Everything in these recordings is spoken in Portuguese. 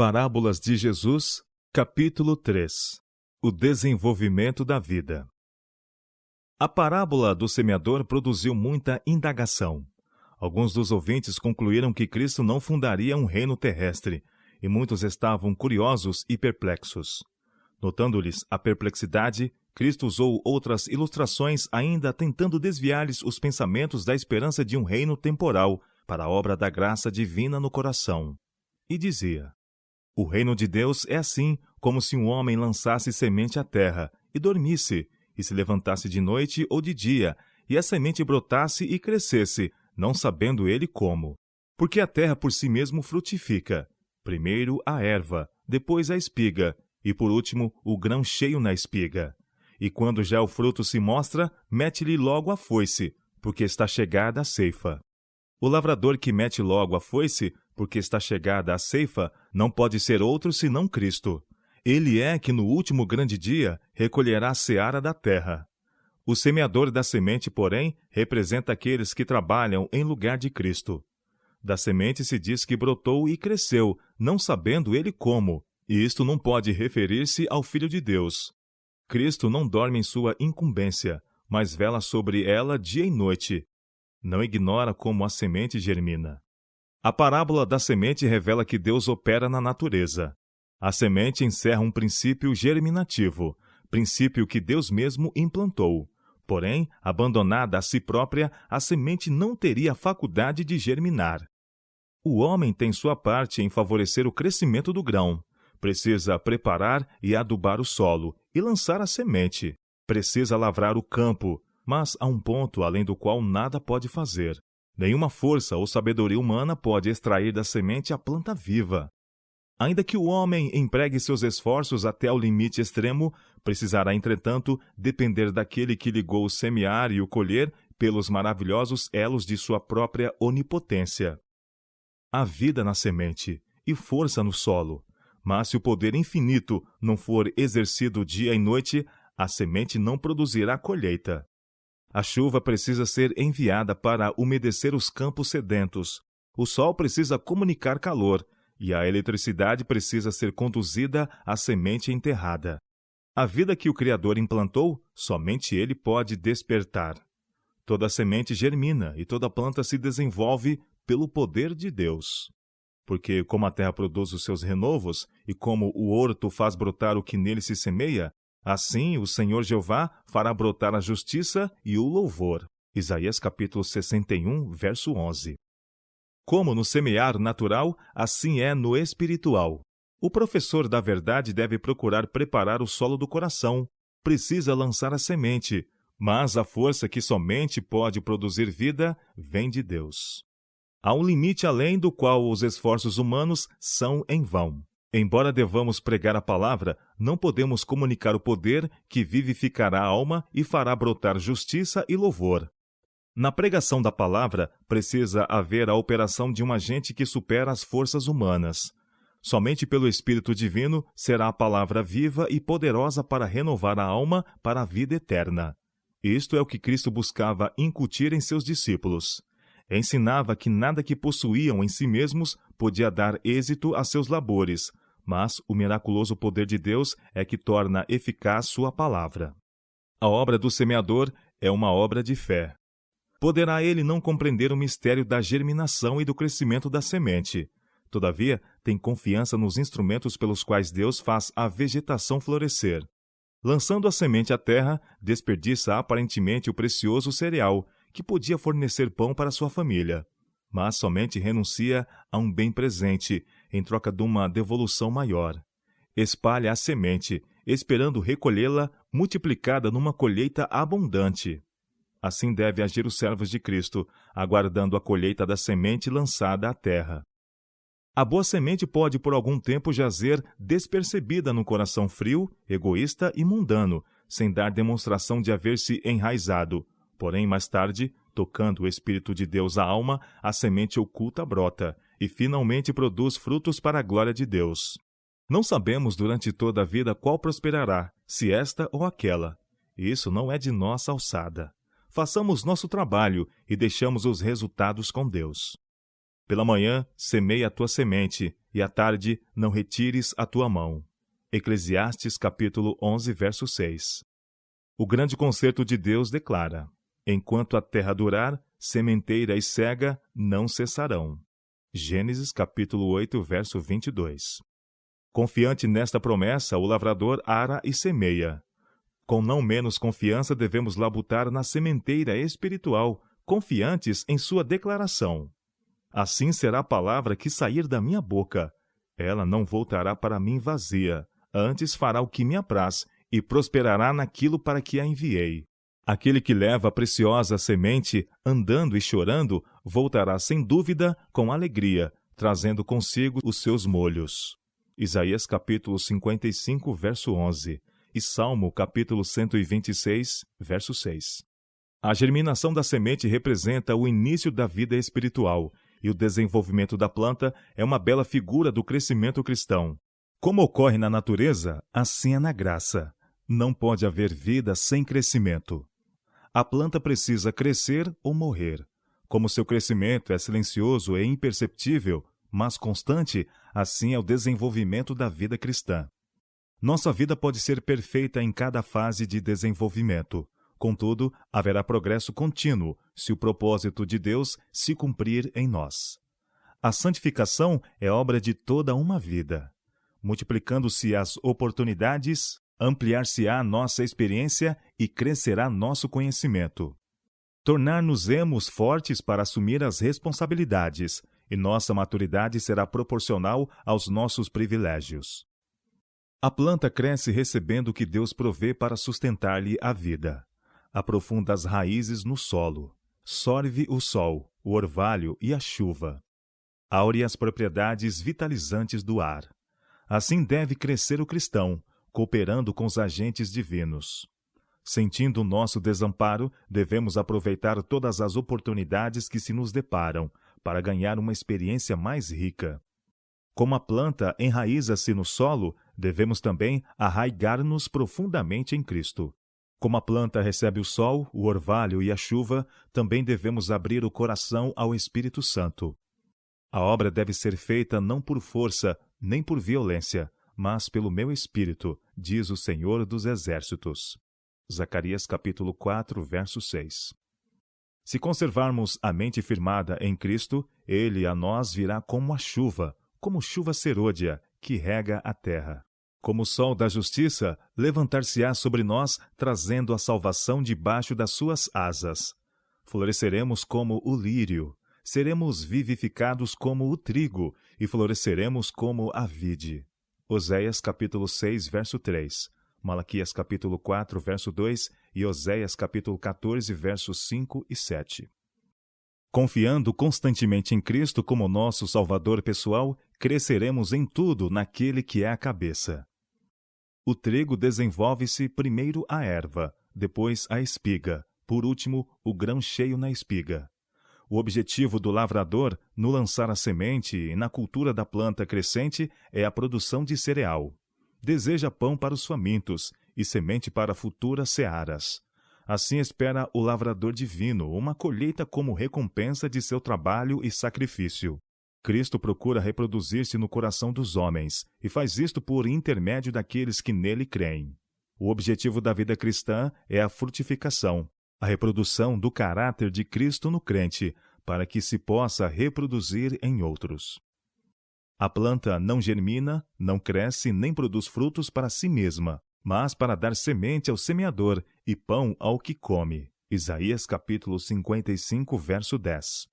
Parábolas de Jesus, capítulo 3. O desenvolvimento da vida. A parábola do semeador produziu muita indagação. Alguns dos ouvintes concluíram que Cristo não fundaria um reino terrestre, e muitos estavam curiosos e perplexos. Notando-lhes a perplexidade, Cristo usou outras ilustrações, ainda tentando desviar-lhes os pensamentos da esperança de um reino temporal para a obra da graça divina no coração. E dizia: o reino de Deus é assim, como se um homem lançasse semente à terra, e dormisse, e se levantasse de noite ou de dia, e a semente brotasse e crescesse, não sabendo ele como. Porque a terra por si mesmo frutifica, primeiro a erva, depois a espiga, e por último o grão cheio na espiga. E quando já o fruto se mostra, mete-lhe logo a foice, porque está chegada a ceifa. O lavrador que mete logo a foice, porque está chegada a ceifa, não pode ser outro senão Cristo. Ele é que no último grande dia recolherá a seara da terra. O semeador da semente, porém, representa aqueles que trabalham em lugar de Cristo. Da semente se diz que brotou e cresceu, não sabendo ele como, e isto não pode referir-se ao Filho de Deus. Cristo não dorme em sua incumbência, mas vela sobre ela dia e noite. Não ignora como a semente germina. A parábola da semente revela que Deus opera na natureza. A semente encerra um princípio germinativo, princípio que Deus mesmo implantou. Porém, abandonada a si própria, a semente não teria a faculdade de germinar. O homem tem sua parte em favorecer o crescimento do grão. Precisa preparar e adubar o solo e lançar a semente. Precisa lavrar o campo, mas há um ponto além do qual nada pode fazer. Nenhuma força ou sabedoria humana pode extrair da semente a planta viva. Ainda que o homem empregue seus esforços até o limite extremo, precisará, entretanto, depender daquele que ligou o semear e o colher pelos maravilhosos elos de sua própria onipotência. Há vida na semente e força no solo, mas se o poder infinito não for exercido dia e noite, a semente não produzirá colheita. A chuva precisa ser enviada para umedecer os campos sedentos. O sol precisa comunicar calor, e a eletricidade precisa ser conduzida à semente enterrada. A vida que o Criador implantou, somente Ele pode despertar. Toda semente germina e toda planta se desenvolve pelo poder de Deus. Porque como a terra produz os seus renovos, e como o horto faz brotar o que nele se semeia, assim o Senhor Jeová fará brotar a justiça e o louvor. Isaías capítulo 61, verso 11. Como no semear natural, assim é no espiritual. O professor da verdade deve procurar preparar o solo do coração. Precisa lançar a semente, mas a força que somente pode produzir vida vem de Deus. Há um limite além do qual os esforços humanos são em vão. Embora devamos pregar a palavra, não podemos comunicar o poder que vivificará a alma e fará brotar justiça e louvor. Na pregação da palavra, precisa haver a operação de um agente que supera as forças humanas. Somente pelo Espírito Divino será a palavra viva e poderosa para renovar a alma para a vida eterna. Isto é o que Cristo buscava incutir em seus discípulos. Ensinava que nada que possuíam em si mesmos podia dar êxito a seus labores, mas o miraculoso poder de Deus é que torna eficaz sua palavra. A obra do semeador é uma obra de fé. Poderá ele não compreender o mistério da germinação e do crescimento da semente. Todavia, tem confiança nos instrumentos pelos quais Deus faz a vegetação florescer. Lançando a semente à terra, desperdiça aparentemente o precioso cereal, que podia fornecer pão para sua família, mas somente renuncia a um bem presente, em troca de uma devolução maior. Espalha a semente, esperando recolhê-la multiplicada numa colheita abundante. Assim deve agir os servos de Cristo, aguardando a colheita da semente lançada à terra. A boa semente pode por algum tempo jazer despercebida no coração frio, egoísta e mundano, sem dar demonstração de haver se enraizado. Porém, mais tarde, tocando o Espírito de Deus à alma, a semente oculta brota e finalmente produz frutos para a glória de Deus. Não sabemos durante toda a vida qual prosperará, se esta ou aquela. Isso não é de nossa alçada. Façamos nosso trabalho e deixamos os resultados com Deus. Pela manhã, semeia a tua semente, e à tarde não retires a tua mão. Eclesiastes capítulo 11, verso 6. O grande concerto de Deus declara: enquanto a terra durar, sementeira e cega não cessarão. Gênesis capítulo 8, verso 22. Confiante nesta promessa, o lavrador ara e semeia. Com não menos confiança devemos labutar na sementeira espiritual, confiantes em sua declaração. Assim será a palavra que sair da minha boca. Ela não voltará para mim vazia, antes fará o que me apraz e prosperará naquilo para que a enviei. Aquele que leva a preciosa semente, andando e chorando, voltará sem dúvida com alegria, trazendo consigo os seus molhos. Isaías capítulo 55, verso 11, e Salmo capítulo 126, verso 6. A germinação da semente representa o início da vida espiritual, e o desenvolvimento da planta é uma bela figura do crescimento cristão. Como ocorre na natureza, assim é na graça. Não pode haver vida sem crescimento. A planta precisa crescer ou morrer. Como seu crescimento é silencioso e imperceptível, mas constante, assim é o desenvolvimento da vida cristã. Nossa vida pode ser perfeita em cada fase de desenvolvimento. Contudo, haverá progresso contínuo se o propósito de Deus se cumprir em nós. A santificação é obra de toda uma vida. Multiplicando-se as oportunidades, ampliar-se-á nossa experiência e crescerá nosso conhecimento. Tornar-nos-emos fortes para assumir as responsabilidades, e nossa maturidade será proporcional aos nossos privilégios. A planta cresce recebendo o que Deus provê para sustentar-lhe a vida. Aprofunda as raízes no solo. Sorve o sol, o orvalho e a chuva. Aure as propriedades vitalizantes do ar. Assim deve crescer o cristão, cooperando com os agentes divinos. Sentindo o nosso desamparo, devemos aproveitar todas as oportunidades que se nos deparam para ganhar uma experiência mais rica. Como a planta enraiza-se no solo, devemos também arraigar-nos profundamente em Cristo. Como a planta recebe o sol, o orvalho e a chuva, também devemos abrir o coração ao Espírito Santo. A obra deve ser feita não por força, nem por violência, mas pelo meu Espírito, diz o Senhor dos Exércitos. Zacarias capítulo 4, verso 6. Se conservarmos a mente firmada em Cristo, Ele a nós virá como chuva serôdia, que rega a terra. Como o sol da justiça, levantar-se-á sobre nós, trazendo a salvação debaixo das suas asas. Floresceremos como o lírio, seremos vivificados como o trigo, e floresceremos como a vide. Oséias capítulo 6, verso 3, Malaquias capítulo 4, verso 2 e Oséias capítulo 14, versos 5 e 7. Confiando constantemente em Cristo como nosso Salvador pessoal, cresceremos em tudo naquele que é a cabeça. O trigo desenvolve-se primeiro a erva, depois a espiga, por último, o grão cheio na espiga. O objetivo do lavrador, no lançar a semente e na cultura da planta crescente, é a produção de cereal. Deseja pão para os famintos e semente para futuras searas. Assim espera o lavrador divino uma colheita como recompensa de seu trabalho e sacrifício. Cristo procura reproduzir-se no coração dos homens e faz isto por intermédio daqueles que nele creem. O objetivo da vida cristã é a frutificação, a reprodução do caráter de Cristo no crente, para que se possa reproduzir em outros. A planta não germina, não cresce nem produz frutos para si mesma, mas para dar semente ao semeador e pão ao que come. Isaías capítulo 55, verso 10.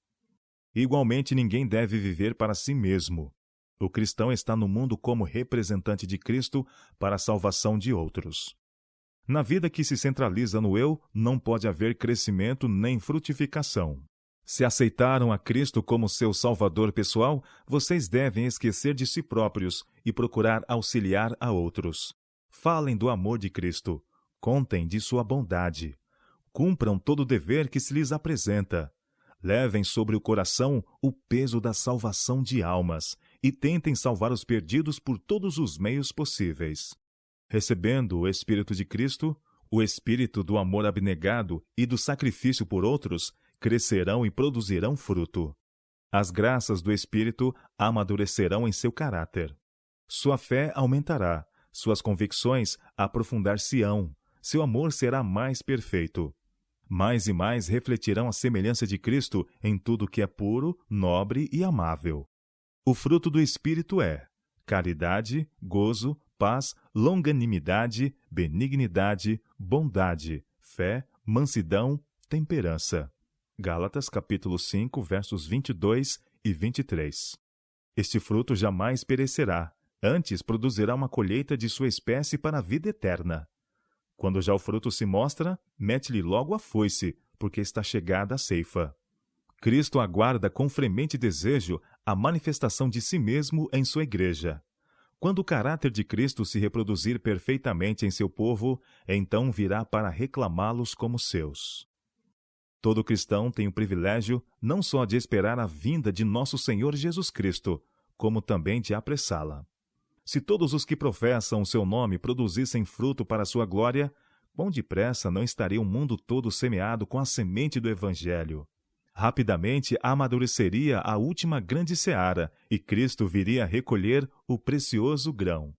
Igualmente, ninguém deve viver para si mesmo. O cristão está no mundo como representante de Cristo para a salvação de outros. Na vida que se centraliza no eu, não pode haver crescimento nem frutificação. Se aceitaram a Cristo como seu Salvador pessoal, vocês devem esquecer de si próprios e procurar auxiliar a outros. Falem do amor de Cristo. Contem de sua bondade. Cumpram todo o dever que se lhes apresenta. Levem sobre o coração o peso da salvação de almas e tentem salvar os perdidos por todos os meios possíveis. Recebendo o Espírito de Cristo, o Espírito do amor abnegado e do sacrifício por outros, crescerão e produzirão fruto. As graças do Espírito amadurecerão em seu caráter. Sua fé aumentará, suas convicções aprofundar-se-ão, seu amor será mais perfeito. Mais e mais refletirão a semelhança de Cristo em tudo que é puro, nobre e amável. O fruto do Espírito é caridade, gozo, paz, longanimidade, benignidade, bondade, fé, mansidão, temperança. Gálatas capítulo 5, versos 22 e 23. Este fruto jamais perecerá, antes produzirá uma colheita de sua espécie para a vida eterna. Quando já o fruto se mostra, mete-lhe logo a foice, porque está chegada a ceifa. Cristo aguarda com fremente desejo a manifestação de si mesmo em sua igreja. Quando o caráter de Cristo se reproduzir perfeitamente em seu povo, então virá para reclamá-los como seus. Todo cristão tem o privilégio não só de esperar a vinda de nosso Senhor Jesus Cristo, como também de apressá-la. Se todos os que professam o seu nome produzissem fruto para a sua glória, quão depressa não estaria o mundo todo semeado com a semente do Evangelho? Rapidamente amadureceria a última grande seara, e Cristo viria a recolher o precioso grão.